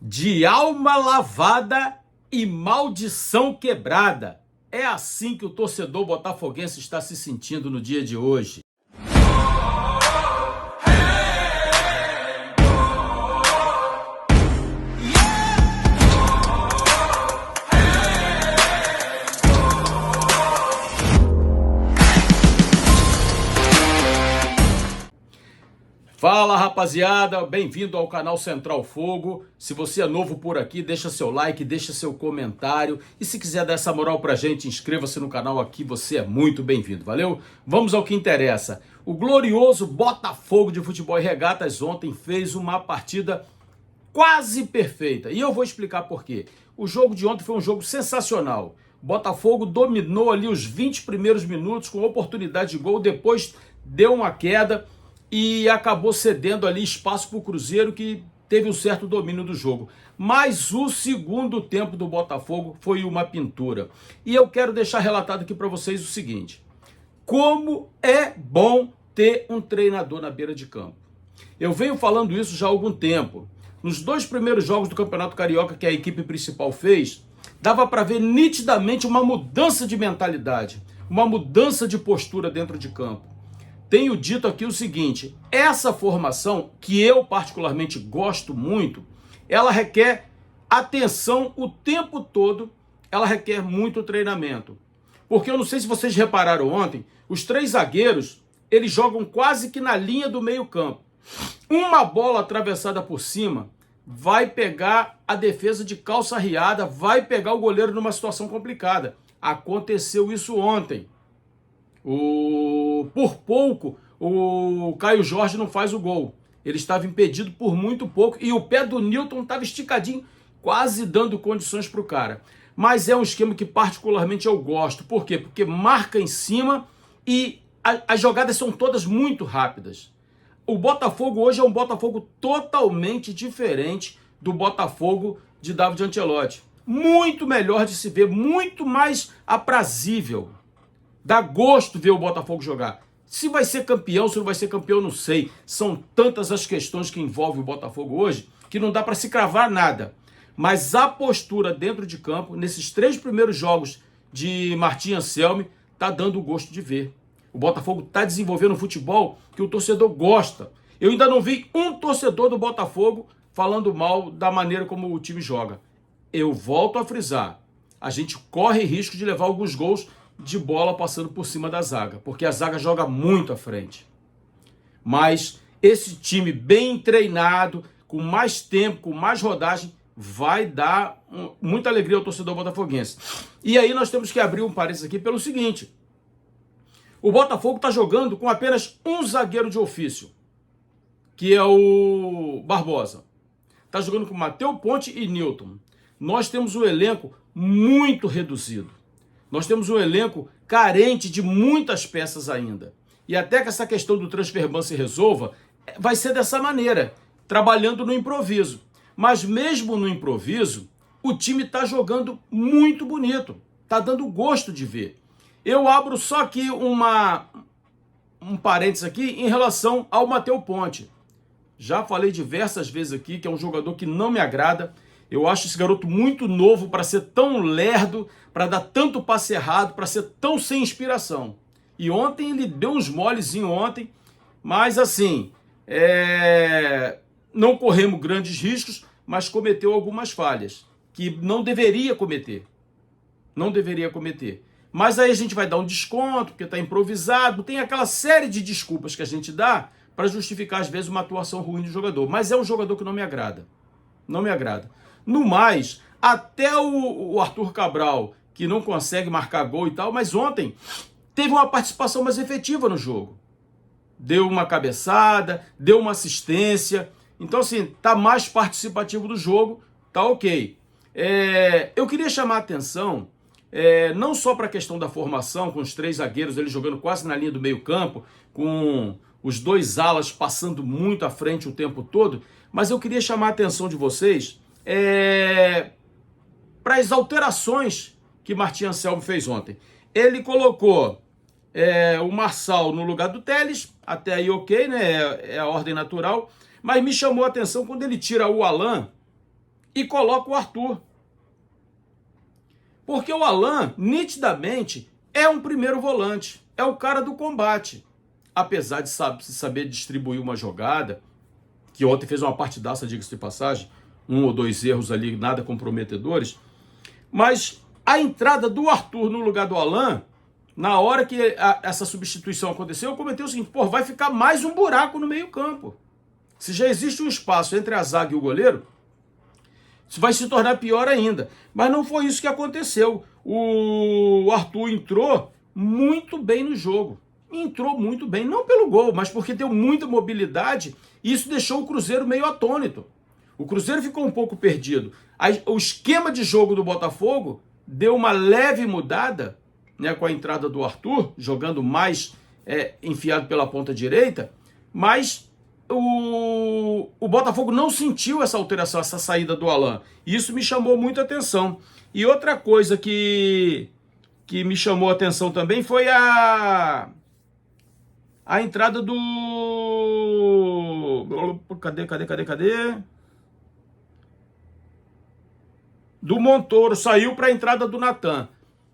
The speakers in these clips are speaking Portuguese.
De alma lavada e maldição quebrada. É assim que o torcedor botafoguense está se sentindo no dia de hoje. Fala rapaziada, bem-vindo ao canal Central Fogo. Se você é novo por aqui, deixa seu like, deixa seu comentário. E se quiser dar essa moral pra gente, inscreva-se no canal aqui, você é muito bem-vindo, valeu? Vamos ao que interessa. O glorioso Botafogo de Futebol e Regatas ontem fez uma partida quase perfeita. E eu vou explicar por quê. O jogo de ontem foi um jogo sensacional. O Botafogo dominou ali os 20 primeiros minutos com oportunidade de gol, depois deu uma queda e acabou cedendo ali espaço para o Cruzeiro, que teve um certo domínio do jogo. Mas o segundo tempo do Botafogo foi uma pintura. E eu quero deixar relatado aqui para vocês o seguinte: como é bom ter um treinador na beira de campo. Eu venho falando isso já há algum tempo. Nos dois primeiros jogos do Campeonato Carioca que a equipe principal fez, dava para ver nitidamente uma mudança de mentalidade, uma mudança de postura dentro de campo. Tenho dito aqui o seguinte: essa formação, que eu particularmente gosto muito, ela requer atenção o tempo todo, ela requer muito treinamento. Porque eu não sei se vocês repararam ontem, os três zagueiros, eles jogam quase que na linha do meio campo. Uma bola atravessada por cima vai pegar a defesa de calça riada, vai pegar o goleiro numa situação complicada. Aconteceu isso ontem. Por pouco, o Caio Jorge não faz o gol. Ele estava impedido por muito pouco e o pé do Nilton estava esticadinho, quase dando condições para o cara. Mas é um esquema que particularmente eu gosto. Por quê? Porque marca em cima e as jogadas são todas muito rápidas. O Botafogo hoje é um Botafogo totalmente diferente do Botafogo de David Ancelotti. Muito melhor de se ver, muito mais aprazível. Dá gosto ver o Botafogo jogar. Se vai ser campeão, se não vai ser campeão, não sei. São tantas as questões que envolvem o Botafogo hoje que não dá para se cravar nada. Mas a postura dentro de campo, nesses três primeiros jogos de Martim Anselmi, tá dando gosto de ver. O Botafogo tá desenvolvendo um futebol que o torcedor gosta. Eu ainda não vi um torcedor do Botafogo falando mal da maneira como o time joga. Eu volto a frisar. A gente corre risco de levar alguns gols de bola passando por cima da zaga, porque a zaga joga muito à frente. Mas esse time bem treinado, com mais tempo, com mais rodagem, vai dar muita alegria ao torcedor botafoguense. E aí nós temos que abrir um parênteses aqui pelo seguinte: o Botafogo está jogando com apenas um zagueiro de ofício, que é o Barbosa. Está jogando com Matheus Ponte e Nilton. Nós temos um elenco muito reduzido. Nós temos um elenco carente de muitas peças ainda. E até que essa questão do transfer ban se resolva, vai ser dessa maneira, trabalhando no improviso. Mas mesmo no improviso, o time está jogando muito bonito. Está dando gosto de ver. Eu abro só aqui um parênteses aqui em relação ao Matheus Ponte. Já falei diversas vezes aqui que é um jogador que não me agrada. Eu acho esse garoto muito novo para ser tão lerdo, para dar tanto passe errado, para ser tão sem inspiração. E ontem ele deu uns molezinhos ontem, mas assim, não corremos grandes riscos, mas cometeu algumas falhas que não deveria cometer. Não deveria cometer. Mas aí a gente vai dar um desconto, porque está improvisado, tem aquela série de desculpas que a gente dá para justificar às vezes uma atuação ruim do jogador. Mas é um jogador que não me agrada. Não me agrada. No mais, até o Arthur Cabral, que não consegue marcar gol e tal, mas ontem teve uma participação mais efetiva no jogo. Deu uma cabeçada, deu uma assistência. Então, assim, tá mais participativo do jogo, tá ok. Eu queria chamar a atenção, não só para a questão da formação, com os três zagueiros, eles jogando quase na linha do meio campo, com os dois alas passando muito à frente o tempo todo, mas eu queria chamar a atenção de vocês para as alterações que Martim Anselmi fez ontem. Ele colocou o Marçal no lugar do Telles, até aí ok, né? É a ordem natural, mas me chamou a atenção quando ele tira o Alan e coloca o Arthur. Porque o Alan, nitidamente, é um primeiro volante, é o cara do combate. Apesar de saber distribuir uma jogada, que ontem fez uma partidaça, diga-se de passagem, 1 ou 2 erros ali, nada comprometedores, mas a entrada do Arthur no lugar do Alan, na hora que essa substituição aconteceu, eu comentei o seguinte, pô, vai ficar mais um buraco no meio campo. Se já existe um espaço entre a zaga e o goleiro, isso vai se tornar pior ainda. Mas não foi isso que aconteceu. O Arthur entrou muito bem no jogo. Entrou muito bem, não pelo gol, mas porque deu muita mobilidade e isso deixou o Cruzeiro meio atônito. O Cruzeiro ficou um pouco perdido. O esquema de jogo do Botafogo deu uma leve mudada, né, com a entrada do Arthur, jogando mais enfiado pela ponta direita, mas o Botafogo não sentiu essa alteração, essa saída do Alan. E isso me chamou muita atenção. E outra coisa que me chamou a atenção também foi a entrada do... Cadê? Do Montoro, saiu para a entrada do Natan.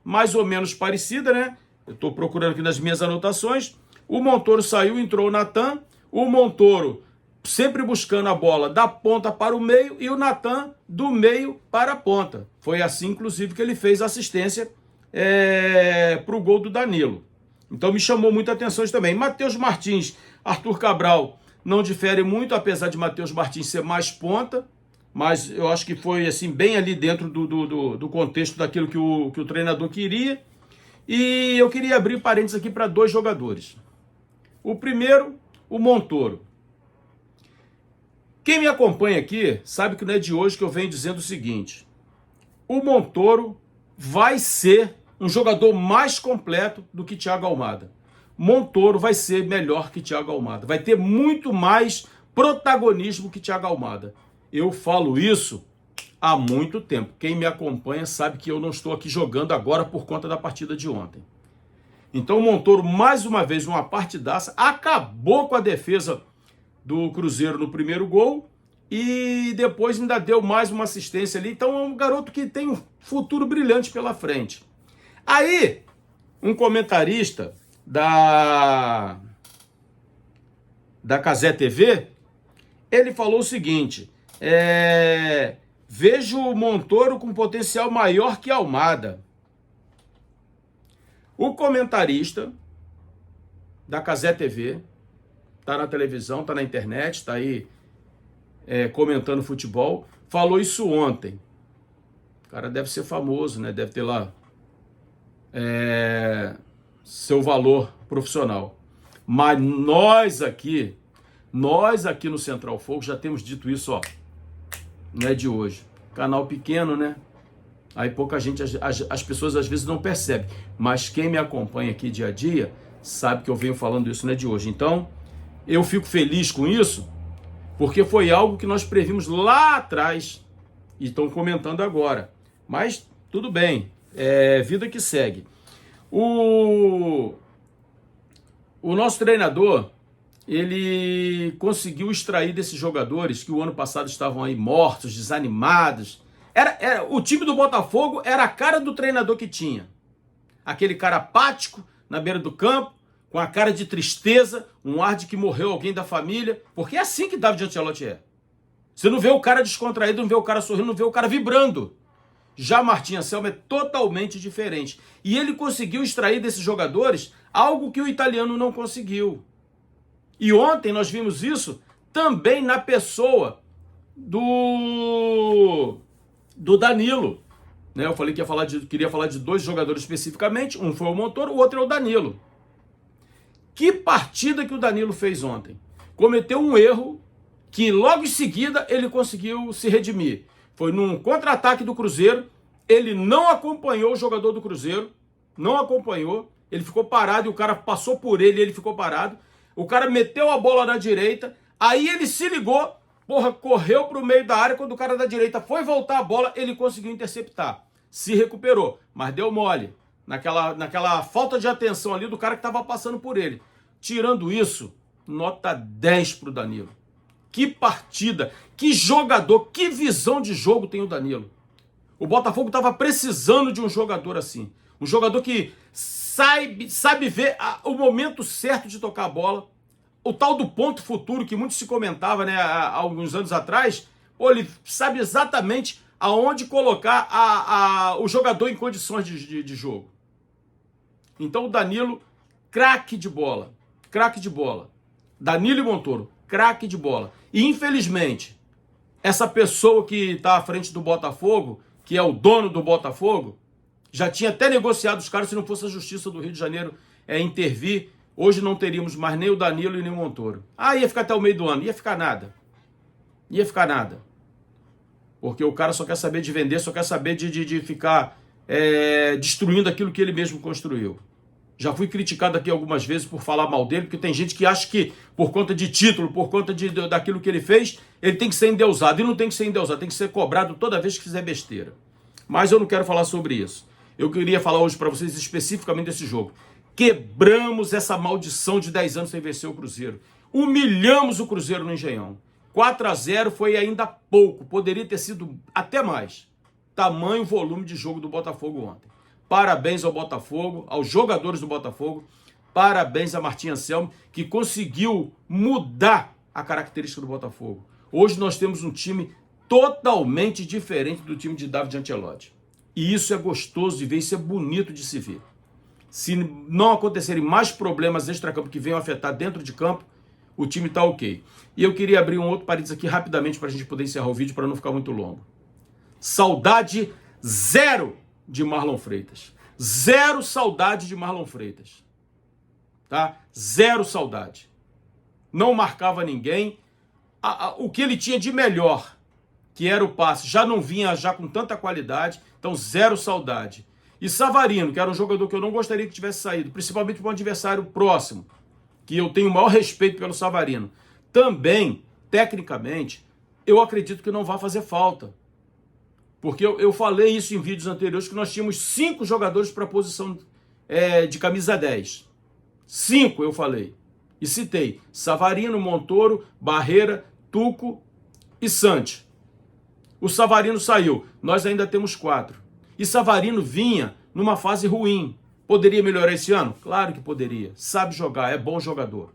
Mais ou menos parecida, né? Eu estou procurando aqui nas minhas anotações. O Montoro saiu, entrou o Natan. O Montoro sempre buscando a bola da ponta para o meio e o Natan do meio para a ponta. Foi assim, inclusive, que ele fez a assistência para o gol do Danilo. Então me chamou muita atenção isso também. Matheus Martins, Arthur Cabral não difere muito, apesar de Matheus Martins ser mais ponta, mas eu acho que foi assim bem ali dentro do contexto daquilo que o treinador queria. E eu queria abrir parênteses aqui para 2 jogadores. O primeiro, o Montoro. Quem me acompanha aqui sabe que não é de hoje que eu venho dizendo o seguinte: o Montoro vai ser um jogador mais completo do que Thiago Almada. Montoro vai ser melhor que Thiago Almada. Vai ter muito mais protagonismo que Thiago Almada. Eu falo isso há muito tempo. Quem me acompanha sabe que eu não estou aqui jogando agora por conta da partida de ontem. Então o Montoro, mais uma vez, uma partidaça, acabou com a defesa do Cruzeiro no primeiro gol e depois ainda deu mais uma assistência ali. Então é um garoto que tem um futuro brilhante pela frente. Aí, um comentarista da Cazé TV, ele falou o seguinte: vejo o Montoro com potencial maior que Almada. O comentarista da Cazé TV, tá na televisão, tá na internet, tá aí comentando futebol, falou isso ontem. O cara deve ser famoso, né? Deve ter lá seu valor profissional. Mas nós aqui no Central Fogo já temos dito isso, ó, não é de hoje. Canal pequeno, né? Aí pouca gente, as pessoas às vezes não percebem. Mas quem me acompanha aqui dia a dia sabe que eu venho falando isso, não é de hoje. Então, eu fico feliz com isso, porque foi algo que nós previmos lá atrás e estão comentando agora. Mas tudo bem, vida que segue. O nosso treinador, ele conseguiu extrair desses jogadores que o ano passado estavam aí mortos, desanimados. O time do Botafogo era a cara do treinador que tinha. Aquele cara apático na beira do campo, com a cara de tristeza, um ar de que morreu alguém da família, porque é assim que David Ancelotti é. Você não vê o cara descontraído, não vê o cara sorrindo, não vê o cara vibrando. Já Martim Anselmo é totalmente diferente. E ele conseguiu extrair desses jogadores algo que o italiano não conseguiu. E ontem nós vimos isso também na pessoa do Danilo. Né? Eu falei que queria falar de 2 jogadores especificamente. Um foi o Montoro, o outro é o Danilo. Que partida que o Danilo fez ontem. Cometeu um erro que logo em seguida ele conseguiu se redimir. Foi num contra-ataque do Cruzeiro, ele não acompanhou o jogador do Cruzeiro, não acompanhou, ele ficou parado e o cara passou por ele e ele ficou parado. O cara meteu a bola na direita, aí ele se ligou, correu para o meio da área, quando o cara da direita foi voltar a bola, ele conseguiu interceptar. Se recuperou, mas deu mole, naquela falta de atenção ali do cara que estava passando por ele. Tirando isso, nota 10 para o Danilo. Que partida, que jogador, que visão de jogo tem o Danilo. O Botafogo estava precisando de um jogador assim. Um jogador que sabe ver o momento certo de tocar a bola. O tal do ponto futuro que muito se comentava, né, há alguns anos atrás. Pô, ele sabe exatamente aonde colocar o jogador em condições de jogo. Então o Danilo, craque de bola. Craque de bola. Danilo e Montoro, craque de bola. E infelizmente, essa pessoa que está à frente do Botafogo, que é o dono do Botafogo, já tinha até negociado os caras se não fosse a Justiça do Rio de Janeiro intervir. Hoje não teríamos mais nem o Danilo e nem o Montoro. Ia ficar até o meio do ano. Ia ficar nada. Ia ficar nada. Porque o cara só quer saber de vender, só quer saber de ficar destruindo aquilo que ele mesmo construiu. Já fui criticado aqui algumas vezes por falar mal dele, porque tem gente que acha que por conta de título, por conta daquilo que ele fez, ele tem que ser endeusado. E não tem que ser endeusado, tem que ser cobrado toda vez que fizer besteira. Mas eu não quero falar sobre isso. Eu queria falar hoje para vocês especificamente desse jogo. Quebramos essa maldição de 10 anos sem vencer o Cruzeiro. Humilhamos o Cruzeiro no Engenhão. 4-0 foi ainda pouco, poderia ter sido até mais. Tamanho volume de jogo do Botafogo ontem. Parabéns ao Botafogo, aos jogadores do Botafogo. Parabéns a Martim Anselmo, que conseguiu mudar a característica do Botafogo. Hoje nós temos um time totalmente diferente do time de David Ancelotti. E isso é gostoso de ver, isso é bonito de se ver. Se não acontecerem mais problemas extracampo que venham afetar dentro de campo, o time está ok. E eu queria abrir um outro parênteses aqui rapidamente para a gente poder encerrar o vídeo para não ficar muito longo. Saudade zero de Marlon Freitas. Zero saudade de Marlon Freitas. Tá? Zero saudade. Não marcava ninguém. O que ele tinha de melhor, que era o passe, já não vinha já com tanta qualidade. Então, zero saudade. E Savarino, que era um jogador que eu não gostaria que tivesse saído, principalmente para um adversário próximo, que eu tenho o maior respeito pelo Savarino. Também, tecnicamente, eu acredito que não vai fazer falta. Porque eu falei isso em vídeos anteriores, que nós tínhamos 5 jogadores para a posição de camisa 10. 5 eu falei. E citei Savarino, Montoro, Barreira, Tuco e Santi. O Savarino saiu. Nós ainda temos 4. E Savarino vinha numa fase ruim. Poderia melhorar esse ano? Claro que poderia. Sabe jogar, é bom jogador.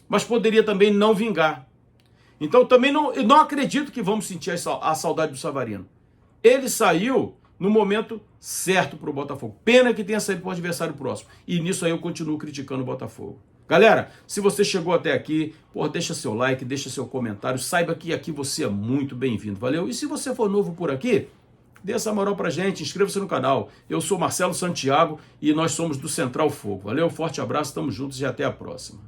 Mas poderia também não vingar. Então também não acredito que vamos sentir a saudade do Savarino. Ele saiu no momento certo para o Botafogo. Pena que tenha saído para o adversário próximo. E nisso aí eu continuo criticando o Botafogo. Galera, se você chegou até aqui, deixa seu like, deixa seu comentário. Saiba que aqui você é muito bem-vindo, valeu? E se você for novo por aqui, dê essa moral pra gente, inscreva-se no canal. Eu sou Marcelo Santiago e nós somos do Central Fogo. Valeu, forte abraço, tamo juntos e até a próxima.